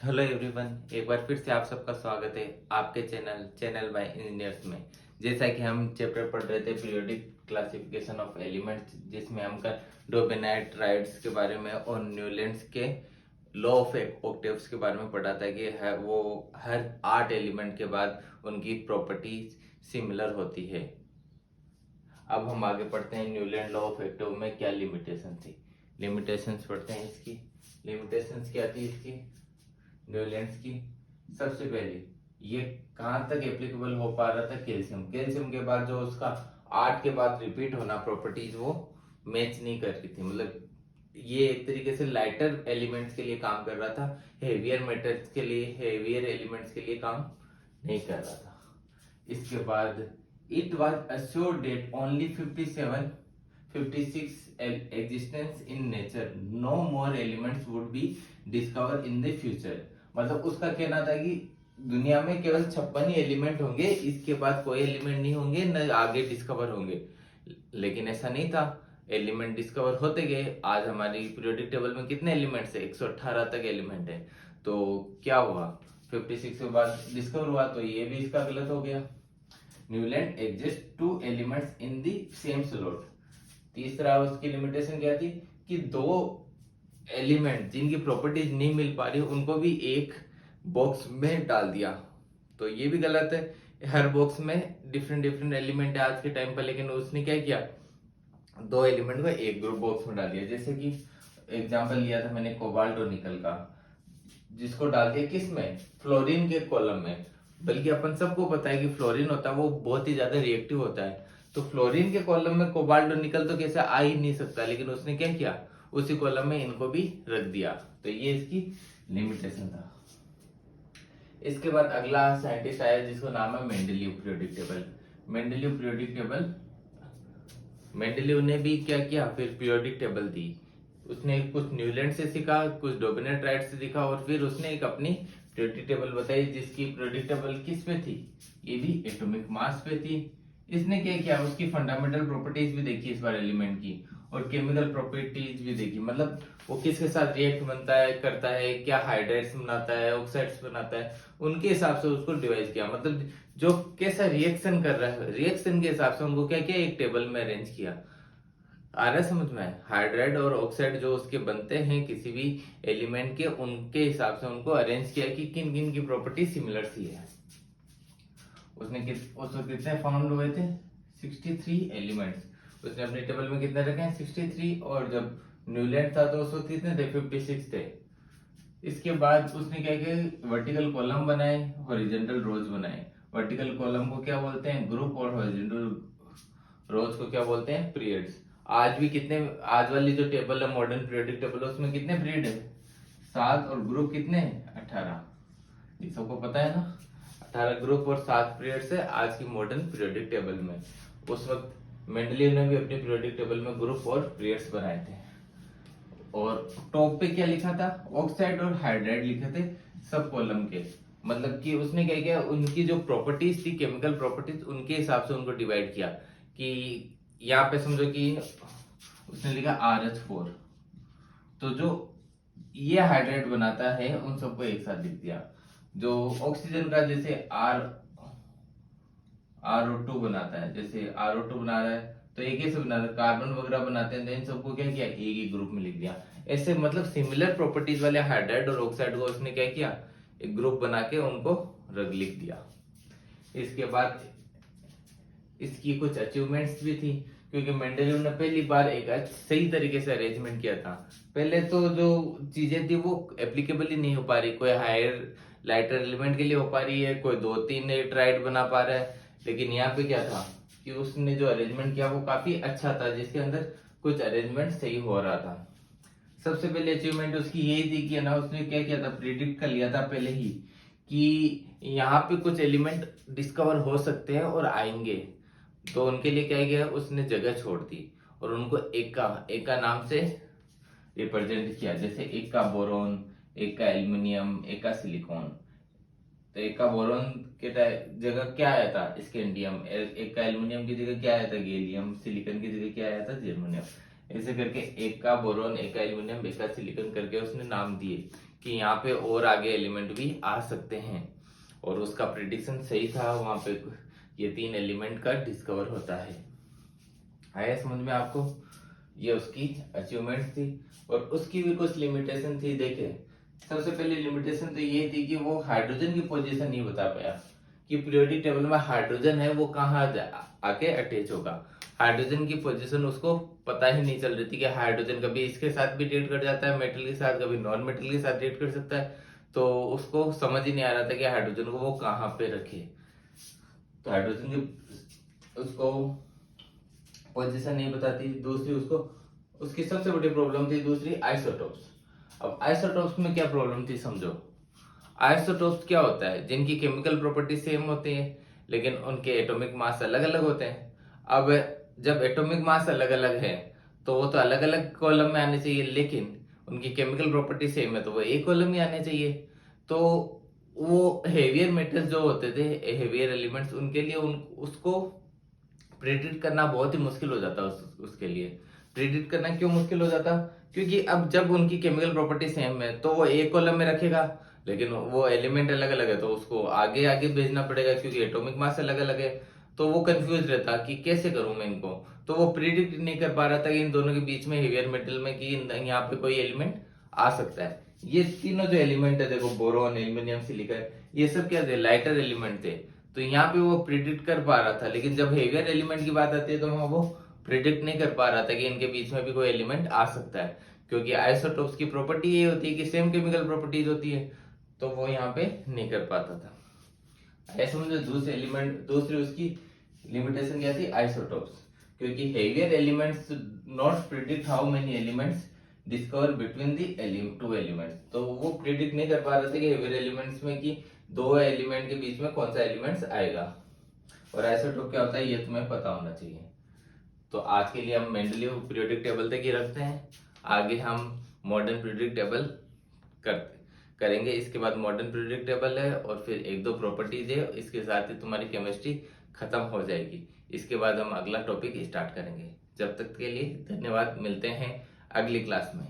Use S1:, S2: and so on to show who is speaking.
S1: Hello everyone, एक बार फिर से आप सबका स्वागत है आपके चैनल बाय इंजीनियर्स में। जैसा कि हम चैप्टर पढ़ रहे थे पीरियोडिक क्लासिफिकेशन ऑफ एलिमेंट्स, जिसमें हम कर डोबेनाइट राइड्स के बारे में और न्यूलैंड्स के लॉ ऑफ ऑक्टेव्स के बारे में पढ़ा था कि वो हर 8 एलिमेंट के बाद उनकी प्रॉपर्टीज सिमिलर होती है। अब हम आगे पढ़ते हैं न्यूलैंड लॉ ऑफ ऑक्टेव में क्या लिमिटेशन थी। लिमिटेशंस पढ़ते हैं इसकी। लिमिटेशंस क्या थी इसकी न्यूलैंड्स की। सबसे पहले ये कहां तक एप्लीकेबल हो पा रहा था, कैल्शियम। कैल्शियम के बाद जो उसका 8 के बाद रिपीट होना प्रॉपर्टीज वो मैच नहीं कर रही थी। मतलब ये एक तरीके से लाइटर एलिमेंट्स के लिए काम कर रहा था, हेवियर मेटल्स के लिए, हेवियर एलिमेंट्स के लिए काम नहीं कर रहा था। इसके बाद it was assured that only 56 existence in nature, no more elements would be discovered in the future। मतलब उसका कहना था कि दुनिया में केवल 56 ही एलिमेंट होंगे, इसके बाद कोई एलिमेंट नहीं होंगे, न आगे डिस्कवर होंगे। लेकिन ऐसा नहीं था, एलिमेंट डिस्कवर होते गए। आज हमारी पीरियोडिक टेबल में कितने एलिमेंट्स है? 118 तक एलिमेंट है। तो क्या हुआ, 56 के बाद डिस्कवर हुआ, तो ये भी इसका गलत हो गया। न्यूलैंड exist 2 elements in the same slot. तीसरा उसकी लिमिटेशन क्या थी कि 2 एलिमेंट जिनकी प्रॉपर्टीज नहीं मिल पा रही उनको भी एक बॉक्स में डाल दिया। तो ये भी गलत है। हर बॉक्स में डिफरेंट डिफरेंट एलिमेंट है आज के टाइम पर, लेकिन उसने क्या किया, 2 एलिमेंट को एक ग्रुप बॉक्स में डाल दिया। जैसे कि एग्जांपल लिया था मैंने कोबाल्ट और निकल का, जिसको डाल दिया किस में, फ्लोरीन के कॉलम में। बल्कि अपन सबको पता है कि फ्लोरीन होता है वो बहुत ही ज्यादा रिएक्टिव होता है। तो फ्लोरीन के कॉलम में कोबाल्ट और निकल तो कैसे आ ही नहीं सकता, लेकिन उसने क्या किया, उसी कॉलम में इनको भी रख दिया। तो ये इसकी लिमिटेशन था। इसके बाद अगला साइंटिस्ट आया जिसको नाम है Mendeleev periodic table. Mendeleev periodic table, Mendeleev ने भी क्या किया, फिर पीरियोडिक टेबल दी। उसने कुछ न्यूलैंड से सीखा, कुछ डोबेनेट राइट से सीखा, और फिर उसने एक अपनी पीरियोडिक टेबल बताई, जिसकी पीरियोडिक टेबल किस पे थी, ये भी एटॉमिक मास पे थी। इसने क्या किया, उसकी फंडामेंटल प्रॉपर्टीज भी देखी इस बार एलिमेंट की, और केमिकल प्रॉपर्टीज भी देखी। मतलब वो किसके साथ रिएक्ट बनता है, करता है, क्या हाइड्राइड्स बनाता है, ऑक्साइड्स बनाता है, उनके हिसाब से उसको डिवाइड किया। मतलब जो कैसा रिएक्शन कर रहा है, रिएक्शन के हिसाब से उनको क्या किया, एक टेबल में अरेंज किया। आ रहा है समझ में? हाइड्राइड और ऑक्साइड जो उसके बनते हैं किसी भी एलिमेंट के, उनके हिसाब से उनको अरेंज किया कि किन किन की प्रॉपर्टी सिमिलर सी है। उसमें कितने फाउंड हुए थे, 63 एलिमेंट्स। उसने अपने टेबल में कितने रखे हैं, 63। और जब न्यूलैंड था तो उस वक्त कितने थे, 56 थे। इसके बाद उसने क्या किया, वर्टिकल कॉलम बनाए, हॉरिजॉन्टल रोज बनाए। वर्टिकल कॉलम को क्या बोलते हैं, ग्रुप, और हॉरिजॉन्टल रोज को क्या बोलते हैं, पीरियड्स। आज भी कितने, आज वाली जो टेबल है मॉडर्न पीरियोडिक टेबल, उसमें कितने पीरियड है, 7, और ग्रुप कितने हैं, 18। ये सबको पता है ना, 18 ग्रुप और 7 पीरियड्स है आज की मॉडर्न पीरियोडिक टेबल में। उस वक्त मेंडलीव ने भी अपनी पीरियोडिक टेबल में ग्रुप और पीरियड्स बनाए थे। और टॉप पे क्या लिखा था, ऑक्साइड और हाइड्राइड लिखे थे सब कॉलम के। मतलब कि उसने क्या किया, उनकी जो प्रॉपर्टीज थी, केमिकल प्रॉपर्टीज, उनके हिसाब से उनको डिवाइड किया। कि यहाँ पे समझो कि उसने लिखा RH4, तो जो ये हाइड्राइड बनाता है उन सबको एक साथ लिख दिया। जो ऑक्सीजन का जैसे RO2 बनाता है, जैसे RO2 बना रहा है तो एक ही से बना रहा है, कार्बन वगैरह बनाते हैं तो इन सबको क्या किया, एक ही ग्रुप में लिख दिया। ऐसे मतलब सिमिलर प्रॉपर्टीज वाले हाइड्राइड और ऑक्साइड को उसने क्या किया, एक ग्रुप बना के उनको रग लिख दिया। इसके बाद इसकी कुछ अचीवमेंट्स भी थी, क्योंकि मेंडेलीव ने पहली बार एक सही तरीके से अरेंजमेंट किया था। पहले तो जो चीजें थी वो एप्लीकेबल ही नहीं हो पा रही, कोई हायर लाइटर एलिमेंट के लिए हो पा रही है, कोई 2-3 ट्राइड बना पा रहा है। लेकिन यहाँ पे क्या था कि उसने जो अरेंजमेंट किया वो काफी अच्छा था, जिसके अंदर कुछ अरेंजमेंट सही हो रहा था। सबसे पहले अचीवमेंट उसकी यही थी कि ना, उसने क्या किया था, प्रिडिक्ट कर लिया था पहले ही कि यहाँ पे कुछ एलिमेंट डिस्कवर हो सकते हैं और आएंगे। तो उनके लिए क्या किया, उसने जगह छोड़ दी और उनको एक का नाम से रिप्रेजेंट किया। जैसे एक का बोरोन, एक का एल्युमिनियम, एक का सिलिकॉन। तो एक का बोरोन के जगह क्या आया था, स्कैंडियम। एक का एल्युमिनियम की जगह क्या आया था, गैलियम। सिलिकॉन की जगह क्या आया था, जर्मेनियम। ऐसे करके एक का बोरोन, एक का एल्यूमिनियम, एक का सिलिकॉन करके उसने नाम दिए कि यहाँ पे और आगे एलिमेंट भी आ सकते हैं, और उसका प्रिडिक्शन सही था, वहां पे ये 3 एलिमेंट का डिस्कवर होता है। आया समझ में आपको? ये उसकी अचीवमेंट थी, और उसकी भी कुछ लिमिटेशन थी। देखे, सबसे पहले लिमिटेशन तो ये थी कि वो हाइड्रोजन की पोजीशन नहीं बता पाया कि पीरियोडिक टेबल में हाइड्रोजन है वो कहाँ आके अटैच होगा। हाइड्रोजन की पोजीशन उसको पता ही नहीं चल रही थी कि हाइड्रोजन कभी इसके साथ भी रिएक्ट कर जाता है मेटल के साथ, कभी नॉन मेटल के साथ रिएक्ट कर सकता है। तो उसको समझ ही नहीं आ रहा था कि हाइड्रोजन को वो कहाँ पे रखे। तो हाइड्रोजन की उसको पोजीशन नहीं बताती। दूसरी उसको उसकी सबसे बड़ी प्रॉब्लम थी दूसरी आइसोटोप्स। अब आइसोटोप्स में क्या प्रॉब्लम थी समझो। आइसोटोप्स क्या होता है? जिनकी केमिकल प्रॉपर्टी सेम होती है लेकिन उनके एटॉमिक मास अलग अलग होते हैं। अब जब एटॉमिक मास अलग अलग है तो वो तो अलग अलग कॉलम में आने चाहिए, लेकिन उनकी केमिकल प्रॉपर्टी सेम है तो वो एक कॉलम में आने चाहिए। तो वो हेवियर मेटल्स जो होते थे, हेवियर एलिमेंट्स, उनके लिए उसको प्रेडिक्ट करना बहुत ही मुश्किल हो जाता उसके लिए। प्रेडिक्ट करना क्यों मुश्किल हो जाता? क्योंकि अब जब उनकी केमिकल प्रॉपर्टी सेम है तो वो एक कॉलम में रखेगा, लेकिन वो एलिमेंट अलग अलग है तो उसको आगे आगे भेजना पड़ेगा क्योंकि एटॉमिक मास अलग अलग है। तो वो कंफ्यूज रहता कि कैसे करूं मैं इनको। तो वो प्रिडिक्ट नहीं कर पा रहा था कि इन दोनों के बीच में, हेवियर मेटल में, कि यहाँ पे कोई एलिमेंट आ सकता है। ये तीनों जो एलिमेंट है देखो, बोरोन, एल्यूमिनियम, सिलिकॉन, ये सब क्या थे? लाइटर एलिमेंट थे। तो यहाँ पे वो प्रिडिक्ट कर पा रहा था, लेकिन जब हेवियर एलिमेंट की बात आती है तो वहां वो प्रिडिक्ट नहीं कर पा रहा था कि इनके बीच में भी कोई एलिमेंट आ सकता है, क्योंकि आइसोटोप्स की प्रॉपर्टी ये होती है कि सेम केमिकल प्रॉपर्टीज होती है। तो वो यहाँ पे नहीं कर पाता था। ऐसे में दूसरे एलिमेंट, दूसरी उसकी लिमिटेशन क्या थी? आइसोटोप्स। क्योंकि heavier elements not predict how many elements discover between the two elements. तो वो प्रिडिक्ट नहीं कर पा रहे थे कि हेवियर एलिमेंट्स में कि दो एलिमेंट के बीच में कौन सा एलिमेंट्स आएगा। और आइसोटोप क्या होता है ये तुम्हें पता होना चाहिए। तो आज के लिए हम मेंडलीव पीरियोडिक टेबल तक ही रखते हैं। आगे हम मॉडर्न पीरियोडिक टेबल करेंगे। इसके बाद मॉडर्न पीरियोडिक टेबल है और फिर एक दो प्रॉपर्टीज है, इसके साथ ही तुम्हारी केमिस्ट्री खत्म हो जाएगी। इसके बाद हम अगला टॉपिक स्टार्ट करेंगे। जब तक के लिए धन्यवाद, मिलते हैं अगली क्लास में।